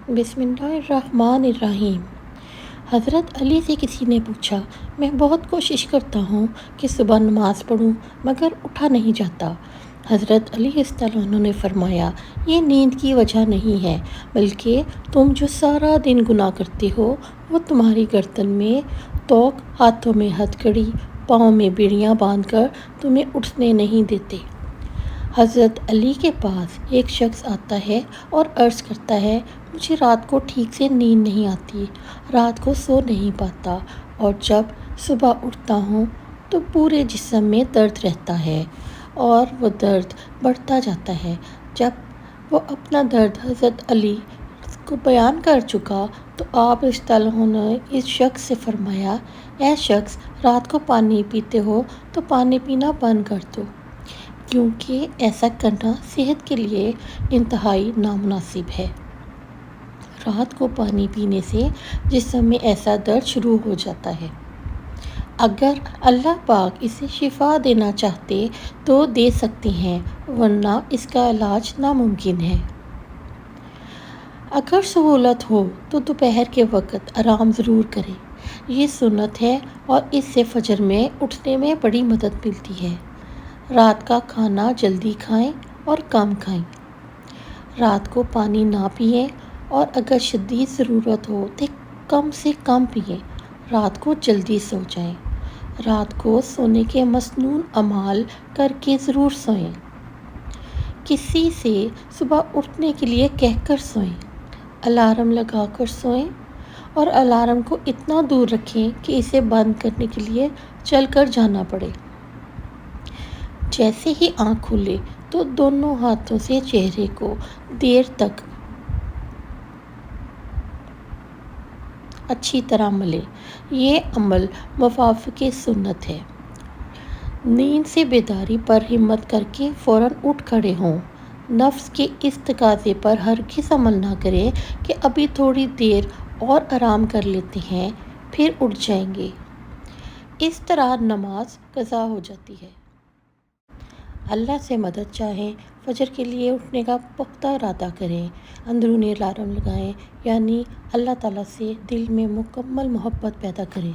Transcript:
बिस्मिल्लाहिर्रहमानिर्रहीम। हज़रत अली से किसी ने पूछा, मैं बहुत कोशिश करता हूँ कि सुबह नमाज़ पढ़ूँ मगर उठा नहीं जाता। हज़रत अली रज़ियल्लाहु ने फरमाया, ये नींद की वजह नहीं है, बल्कि तुम जो सारा दिन गुनाह करते हो वो तुम्हारी गर्दन में तोक, हाथों में हथकड़ी, पाँव में बेड़ियाँ बांधकर तुम्हें उठने नहीं देते। हज़रत अली के पास एक शख्स आता है और अर्ज़ करता है, मुझे रात को ठीक से नींद नहीं आती, रात को सो नहीं पाता और जब सुबह उठता हूँ तो पूरे जिस्म में दर्द रहता है और वो दर्द बढ़ता जाता है। जब वो अपना दर्द हज़रत अली को बयान कर चुका तो आप रज़ियल्लाहु ने इस शख्स से फरमाया, ऐ शख्स, रात को पानी पीते हो तो पानी पीना बंद कर दो, क्योंकि ऐसा करना सेहत के लिए इंतहाई नामुनासिब है। रात को पानी पीने से जिस्म में ऐसा दर्द शुरू हो जाता है। अगर अल्लाह पाक इसे शिफा देना चाहते तो दे सकते हैं, वरना इसका इलाज नामुमकिन है। अगर सहूलत हो तो दोपहर के वक्त आराम ज़रूर करें, ये सुन्नत है और इससे फजर में उठने में बड़ी मदद मिलती है। रात का खाना जल्दी खाएं और कम खाएं। रात को पानी ना पिएं और अगर शदीद ज़रूरत हो तो कम से कम पिएं। रात को जल्दी सो जाएं। रात को सोने के मसनून अमाल करके ज़रूर सोएं। किसी से सुबह उठने के लिए कहकर सोएं। अलार्म लगाकर सोएं और अलार्म को इतना दूर रखें कि इसे बंद करने के लिए चलकर जाना पड़े। जैसे ही आँख खुले तो दोनों हाथों से चेहरे को देर तक अच्छी तरह मलें। ये अमल मुवाफ़िक़े सुन्नत है। नींद से बेदारी पर हिम्मत करके फ़ौरन उठ खड़े हों। नफ्स के इस तकाज़े पर हरगिज़ अमल ना करें कि अभी थोड़ी देर और आराम कर लेते हैं, फिर उठ जाएंगे। इस तरह नमाज क़ज़ा हो जाती है। अल्लाह से मदद चाहें, फजर के लिए उठने का पुख्ता इरादा करें, अंदरूनी अलार्म लगाएं, यानी अल्लाह ताला से दिल में मुकम्मल मोहब्बत पैदा करें।